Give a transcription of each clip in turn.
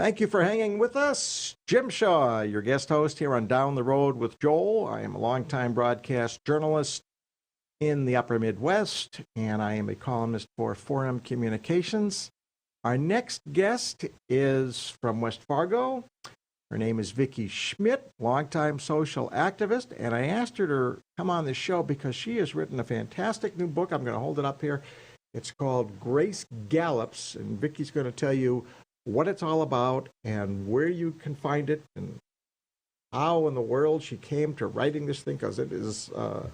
Thank you for hanging with us. Jim Shaw, your guest host here on Down the Road with Joel. I am a longtime broadcast journalist in the upper Midwest, and I am a columnist for Forum Communications. Our next guest is from West Fargo. Her name is Vicki Schmidt, longtime social activist, and I asked her to come on the show because she has written a fantastic new book. I'm going to hold it up here. It's called Grace Gallops, and Vicki's going to tell you what it's all about and where you can find it and how in the world she came to writing this thing, because it is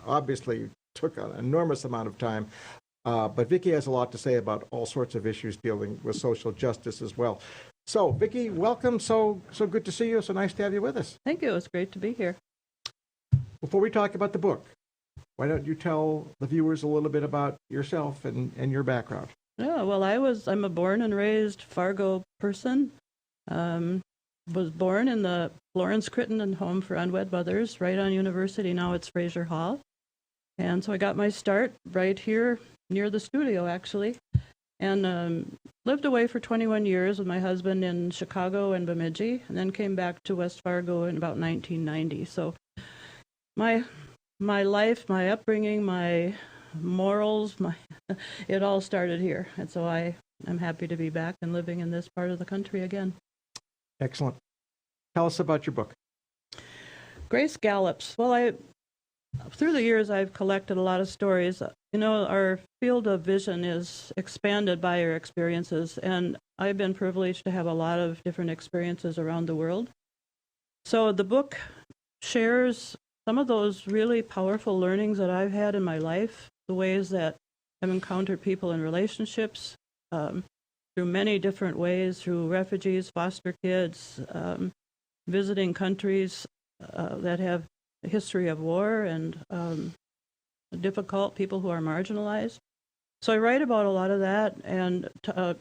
obviously took an enormous amount of time. But Vicki has a lot to say about all sorts of issues dealing with social justice as well. So, Vicki, welcome. So good to see you. So nice to have you with us. Thank you. It's great to be here. Before we talk about the book, why don't you tell the viewers a little bit about yourself and your background? Yeah, well, I'm a born and raised Fargo person. Was born in the Florence Crittenden Home for Unwed Mothers, right on University. Now it's Fraser Hall. And so I got my start right here near the studio, actually. And lived away for 21 years with my husband in Chicago and Bemidji, and then came back to West Fargo in about 1990. So my life, my upbringing, my morals, it all started here. And so I'm happy to be back and living in this part of the country again. Excellent. Tell us about your book. Grace Gallops. Well, through the years, I've collected a lot of stories. You know, our field of vision is expanded by our experiences, and I've been privileged to have a lot of different experiences around the world. So the book shares some of those really powerful learnings that I've had in my life, the ways that I've encountered people in relationships, through many different ways, through refugees, foster kids, visiting countries that have a history of war and difficult people who are marginalized. So I write about a lot of that, and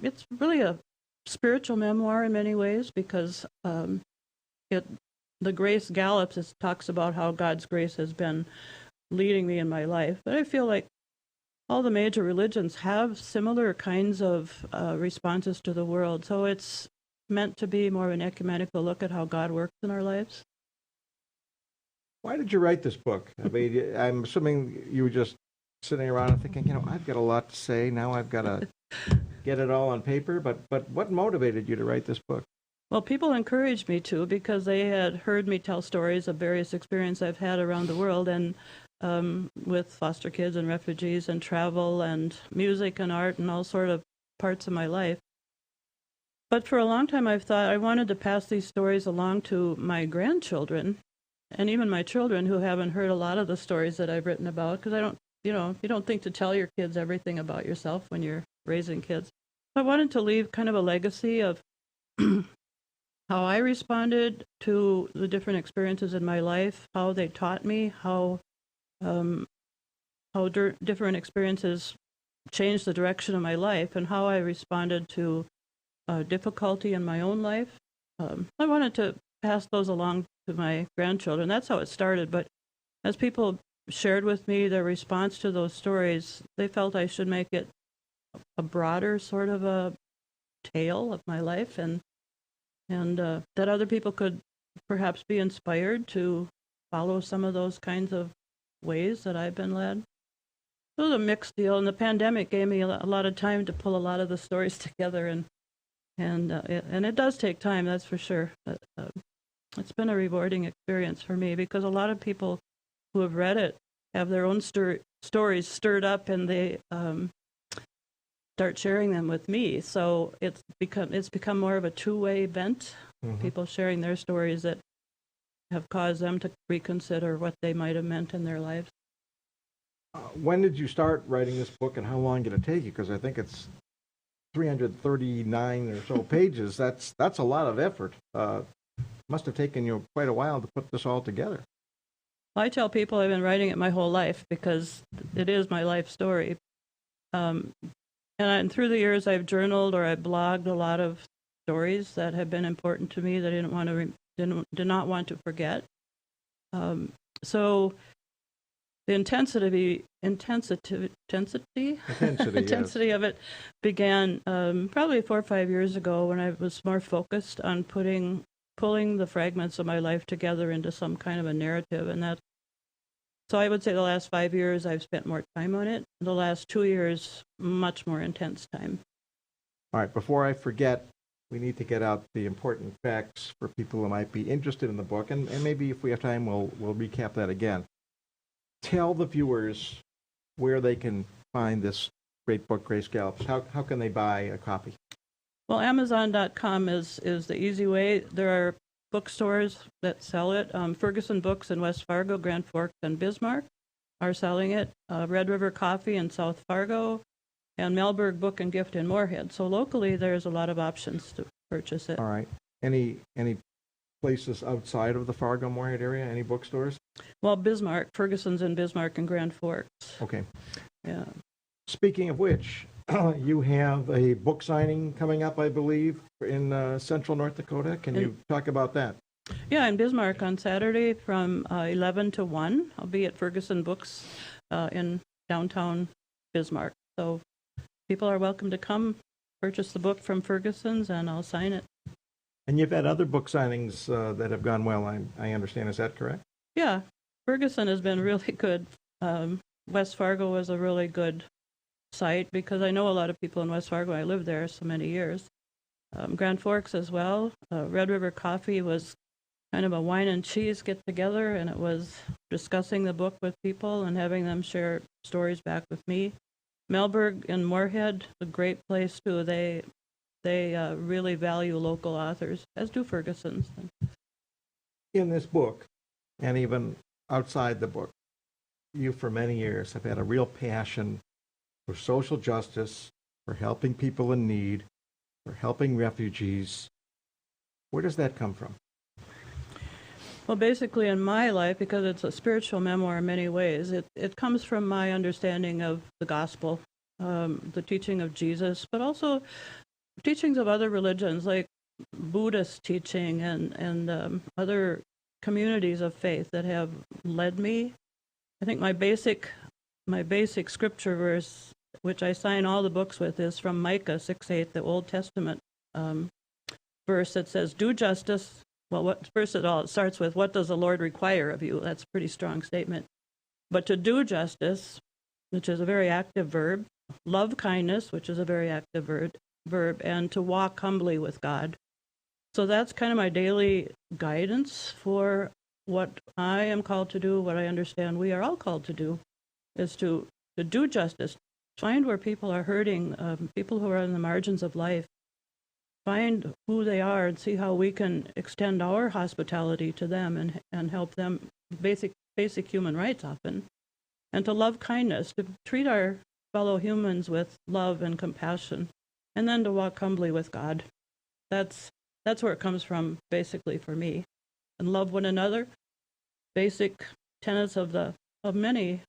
it's really a spiritual memoir in many ways, because the Grace Gallops talks about how God's grace has been leading me in my life. But I feel like all the major religions have similar kinds of responses to the world. So it's meant to be more of an ecumenical look at how God works in our lives. Why did you write this book? I mean, I'm assuming you were just sitting around and thinking, I've got a lot to say. Now I've got to get it all on paper. But what motivated you to write this book? Well, people encouraged me to, because they had heard me tell stories of various experiences I've had around the world, and with foster kids and refugees and travel and music and art and all sort of parts of my life. But for a long time, I've thought I wanted to pass these stories along to my grandchildren and even my children who haven't heard a lot of the stories that I've written about, because you don't think to tell your kids everything about yourself when you're raising kids. I wanted to leave kind of a legacy of how I responded to the different experiences in my life, how they taught me, how different experiences changed the direction of my life, and how I responded to difficulty in my own life. I wanted to pass those along to my grandchildren. That's how it started. But as people shared with me their response to those stories, they felt I should make it a broader sort of a tale of my life, and that other people could perhaps be inspired to follow some of those kinds of ways that I've been led. It was a mixed deal, and the pandemic gave me a lot of time to pull a lot of the stories together, and it does take time, that's for sure. But it's been a rewarding experience for me, because a lot of people who have read it have their own stories stirred up, and they start sharing them with me. So it's become more of a two-way event. Mm-hmm. People sharing their stories that have caused them to reconsider what they might have meant in their lives. When did you start writing this book, and how long did it take you? Because I think it's 339 or so pages. That's a lot of effort. Must have taken you quite a while to put this all together. Well, I tell people I've been writing it my whole life, because it is my life story. And through the years, I've journaled or I've blogged a lot of stories that have been important to me that I did not want to forget. So the intensity Yes. of it began probably 4 or 5 years ago when I was more focused on pulling the fragments of my life together into some kind of a narrative, so I would say the last 5 years I've spent more time on it. The last 2 years, much more intense time. All right, before I forget, we need to get out the important facts for people who might be interested in the book, and maybe if we have time, we'll recap that again. Tell the viewers where they can find this great book, Grace Gallops. How can they buy a copy? Well, Amazon.com is the easy way. There are bookstores that sell it. Ferguson Books in West Fargo, Grand Forks, and Bismarck are selling it. Red River Coffee in South Fargo, and Melberg Book and Gift in Moorhead. So locally, there's a lot of options to purchase it. All right. Any places outside of the Fargo-Moorhead area? Any bookstores? Well, Bismarck, Ferguson's in Bismarck and Grand Forks. Okay. Yeah. Speaking of which, you have a book signing coming up, I believe, in central North Dakota. Can you talk about that? Yeah, in Bismarck on Saturday from 11 to 1. I'll be at Ferguson Books in downtown Bismarck. So people are welcome to come purchase the book from Ferguson's, and I'll sign it. And you've had other book signings that have gone well, I understand. Is that correct? Yeah, Ferguson has been really good. West Fargo was a really good site because I know a lot of people in West Fargo. I lived there so many years. Grand Forks as well. Red River Coffee was kind of a wine and cheese get together, and it was discussing the book with people and having them share stories back with me. Melberg in Moorhead, a great place too. They really value local authors, as do Ferguson's. In this book, and even outside the book, you for many years have had a real passion for social justice, for helping people in need, for helping refugees. Where does that come from? Well, basically in my life, because it's a spiritual memoir in many ways, it comes from my understanding of the gospel, the teaching of Jesus, but also teachings of other religions like Buddhist teaching and other communities of faith that have led me. I think my basic scripture verse, which I sign all the books with, is from Micah 6:8, the Old Testament verse that says, "Do justice." Well, first of all, it starts with, "What does the Lord require of you?" That's a pretty strong statement. But to do justice, which is a very active verb, love kindness, which is a very active verb, and to walk humbly with God. So that's kind of my daily guidance for what I am called to do, what I understand we are all called to do, is to do justice, find where people are hurting, people who are on the margins of life, find who they are and see how we can extend our hospitality to them and help them, basic human rights often, and to love kindness, to treat our fellow humans with love and compassion, and then to walk humbly with God. That's where it comes from, basically, for me. And love one another, basic tenets of many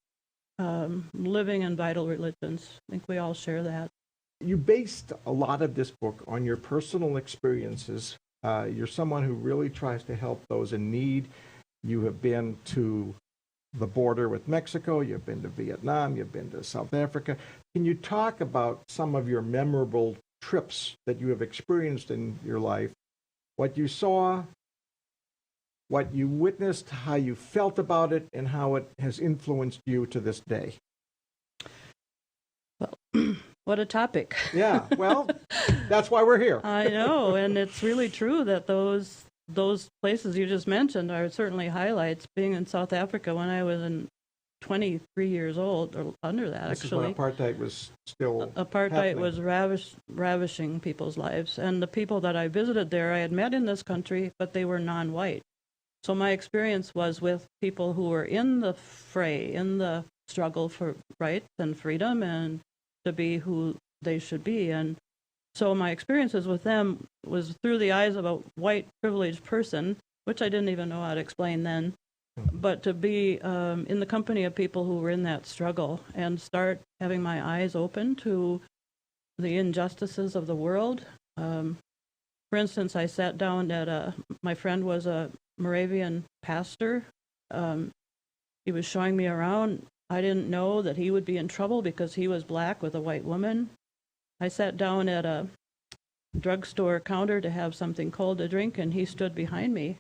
living and vital religions. I think we all share that. You based a lot of this book on your personal experiences. You're someone who really tries to help those in need. You have been to the border with Mexico, you've been to Vietnam, you've been to South Africa. Can you talk about some of your memorable trips that you have experienced in your life, what you saw, what you witnessed, how you felt about it, and how it has influenced you to this day? Well, what a topic. Yeah, well, that's why we're here. I know, and it's really true that those places you just mentioned are certainly highlights. Being in South Africa when I was 23 years old, or under that, this actually. Is when apartheid was still Apartheid happening. was ravishing people's lives. And the people that I visited there, I had met in this country, but they were non-white. So my experience was with people who were in the fray, in the struggle for rights and freedom and to be who they should be. And so my experiences with them was through the eyes of a white privileged person, which I didn't even know how to explain then. But to be in the company of people who were in that struggle and start having my eyes open to the injustices of the world. For instance, I sat down at my friend was a Moravian pastor. He was showing me around. I didn't know that he would be in trouble because he was black with a white woman. I sat down at a drugstore counter to have something cold to drink, and he stood behind me.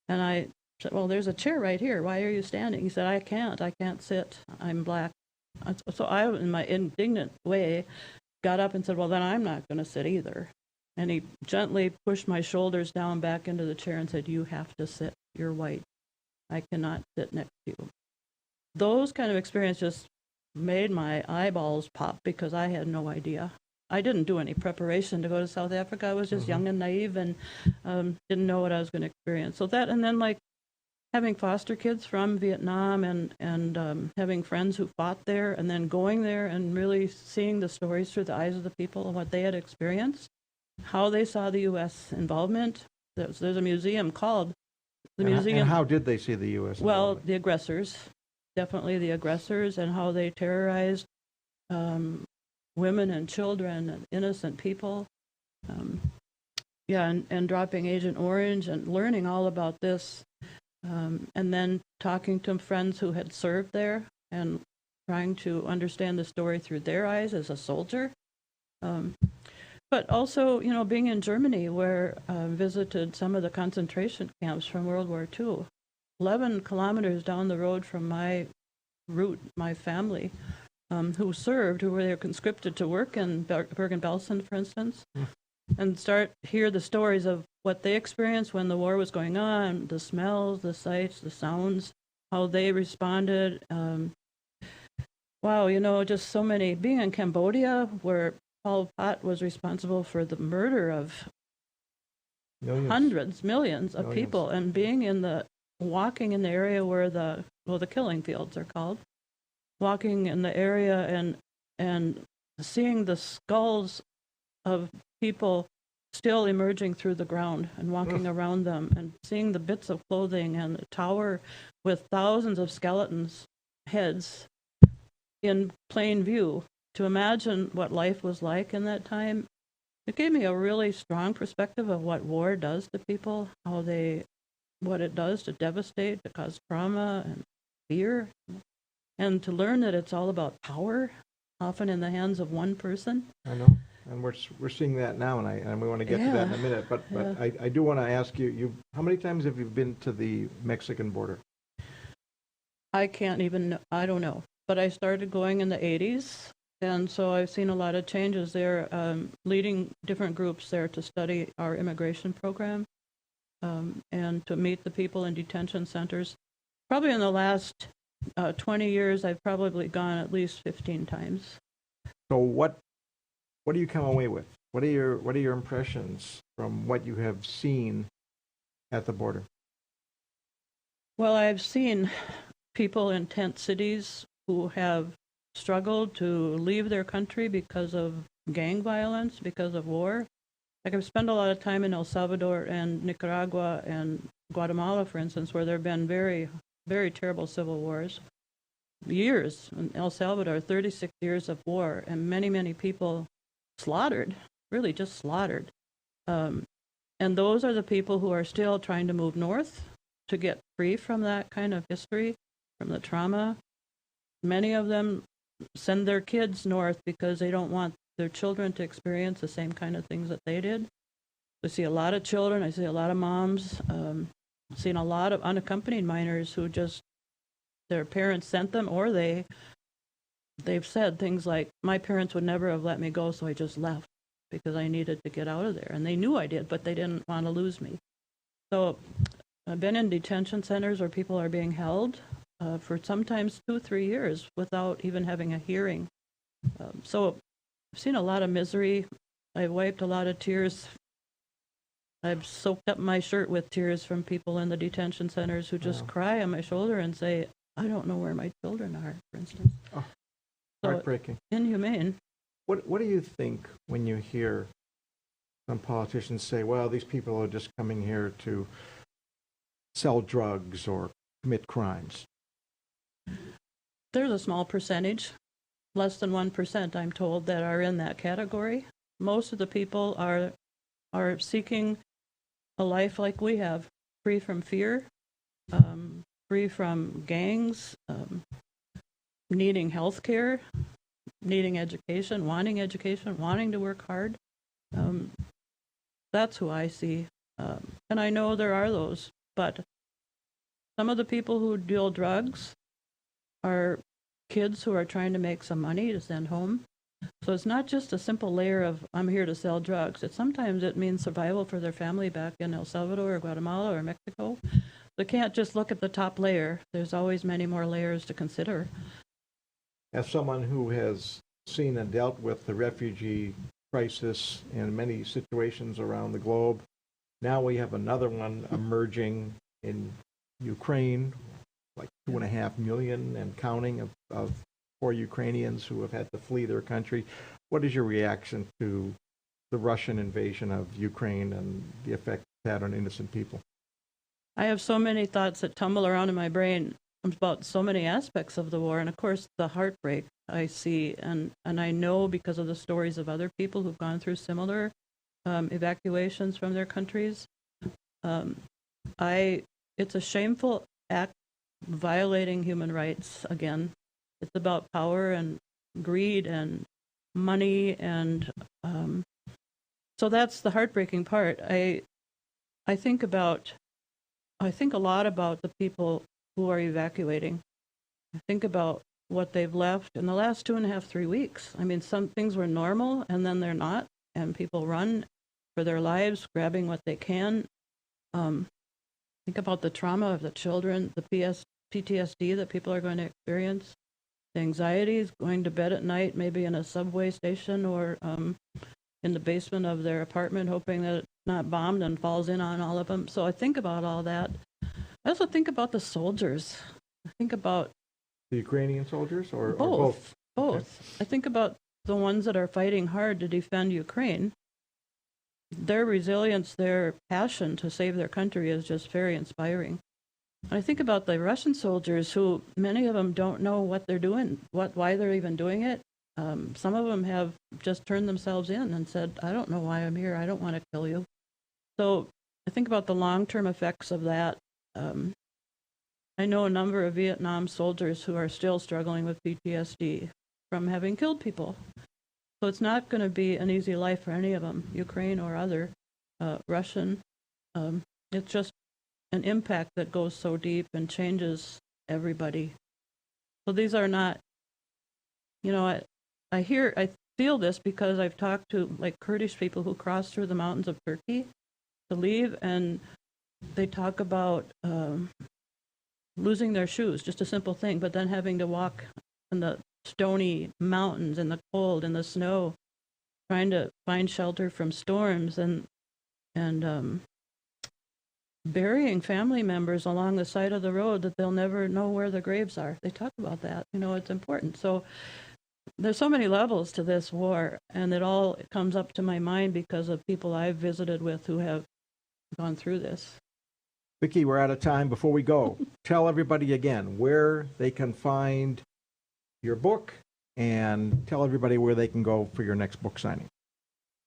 And I said, well, there's a chair right here. Why are you standing? He said, I can't sit. I'm black. So I, in my indignant way, got up and said, well, then I'm not going to sit either. And he gently pushed my shoulders down back into the chair and said, you have to sit. You're white. I cannot sit next to you. Those kind of experiences made my eyeballs pop because I had no idea. I didn't do any preparation to go to South Africa. I was just young and naive and didn't know what I was going to experience. So that, and then like having foster kids from Vietnam and having friends who fought there, and then going there and really seeing the stories through the eyes of the people and what they had experienced, how they saw the U.S. involvement. There's a museum called the museum. And how did they see the U.S. Well, involvement? the aggressors, definitely the aggressors, and how they terrorized women and children and innocent people. And dropping Agent Orange and learning all about this. And then talking to friends who had served there and trying to understand the story through their eyes as a soldier. But also, being in Germany, where I visited some of the concentration camps from World War II. 11 kilometers down the road from my route, my family, who were there conscripted to work in Bergen-Belsen, for instance, and hear the stories of what they experienced when the war was going on, the smells, the sights, the sounds, how they responded. Wow, just so many. Being in Cambodia, where Pol Pot was responsible for the murder of millions of people, and walking in the area where the killing fields are called, walking in the area and seeing the skulls of people still emerging through the ground and walking around them, and seeing the bits of clothing and the tower with thousands of skeletons, heads in plain view. To imagine what life was like in that time, it gave me a really strong perspective of what war does to people, what it does to devastate, to cause trauma and fear, and to learn that it's all about power, often in the hands of one person. I know, and we're seeing that now, and we want to get to that in a minute. But I do want to ask you, how many times have you been to the Mexican border? I don't know. But I started going in the 80s, and so I've seen a lot of changes there, leading different groups there to study our immigration program and to meet the people in detention centers. Probably in the last 20 years, I've probably gone at least 15 times. So what do you come away with? What are your impressions from what you have seen at the border? Well, I've seen people in tent cities who have struggled to leave their country because of gang violence, because of war. Like, I've spent a lot of time in El Salvador and Nicaragua and Guatemala, for instance, where there have been very, very terrible civil wars. Years in El Salvador, 36 years of war, and many, many people slaughtered, really just slaughtered. And those are the people who are still trying to move north to get free from that kind of history, from the trauma. Many of them send their kids north because they don't want their children to experience the same kind of things that they did. I see a lot of children, I see a lot of moms, I've seen a lot of unaccompanied minors who just, their parents sent them, or they've said things like, my parents would never have let me go, so I just left because I needed to get out of there. And they knew I did, but they didn't want to lose me. So I've been in detention centers where people are being held for sometimes 2-3 years without even having a hearing. So I've seen a lot of misery. I've wiped a lot of tears. I've soaked up my shirt with tears from people in the detention centers who just cry on my shoulder and say, I don't know where my children are, for instance. Oh, heartbreaking. So, inhumane. What do you think when you hear some politicians say, well, these people are just coming here to sell drugs or commit crimes? There's a small percentage, less than 1%, I'm told, that are in that category. Most of the people are seeking a life like we have, free from fear, free from gangs, needing health care, needing education, wanting to work hard. That's who I see. And I know there are those, but some of the people who deal drugs are kids who are trying to make some money to send home. So it's not just a simple layer of, I'm here to sell drugs. Sometimes it means survival for their family back in El Salvador or Guatemala or Mexico. They can't just look at the top layer. There's always many more layers to consider. As someone who has seen and dealt with the refugee crisis in many situations around the globe, now we have another one emerging in Ukraine, like 2.5 million and counting of poor Ukrainians who have had to flee their country. What is your reaction to the Russian invasion of Ukraine and the effect it had on innocent people? I have so many thoughts that tumble around in my brain about so many aspects of the war, and of course the heartbreak I see, and I know because of the stories of other people who've gone through similar evacuations from their countries. It's a shameful act violating human rights again. It's about power and greed and money, and so that's the heartbreaking part. I think a lot about the people who are evacuating. I think about what they've left in the last 2.5, 3 weeks. I mean, some things were normal, and then they're not, and people run for their lives, grabbing what they can. Think about the trauma of the children, the PTSD that people are going to experience, the anxieties, going to bed at night, maybe in a subway station or in the basement of their apartment, hoping that it's not bombed and falls in on all of them. So I think about all that. I also think about the soldiers. I think about the Ukrainian soldiers or both? Both. Okay. I think about the ones that are fighting hard to defend Ukraine. Their resilience, their passion to save their country is just very inspiring. I think about the Russian soldiers who, many of them don't know what they're doing, why they're even doing it. Some of them have just turned themselves in and said, I don't know why I'm here. I don't want to kill you. So I think about the long-term effects of that. I know a number of Vietnam soldiers who are still struggling with PTSD from having killed people. So it's not going to be an easy life for any of them, Ukraine or other, Russian. It's just an impact that goes so deep and changes everybody. So these are not, I feel this because I've talked to like Kurdish people who cross through the mountains of Turkey to leave, and they talk about losing their shoes, just a simple thing, but then having to walk in the stony mountains in the cold and the snow, trying to find shelter from storms, and burying family members along the side of the road that they'll never know where the graves are. They talk about that. It's important. So there's so many levels to this war, and it all comes up to my mind because of people I've visited with who have gone through this. Vicki, we're out of time. Before we go, tell everybody again where they can find your book, and tell everybody where they can go for your next book signing.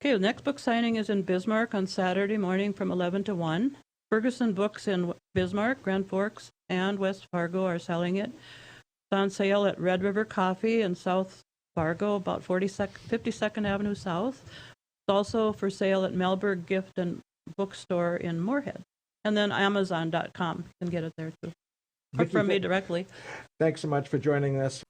Okay, the next book signing is in Bismarck on Saturday morning from 11 to 1. Ferguson Books in Bismarck, Grand Forks, and West Fargo are selling it. It's on sale at Red River Coffee in South Fargo, about 52nd Avenue South. It's also for sale at Melberg Gift and Bookstore in Moorhead. And then Amazon.com. You can get it there too. Or from me directly. Thanks so much for joining us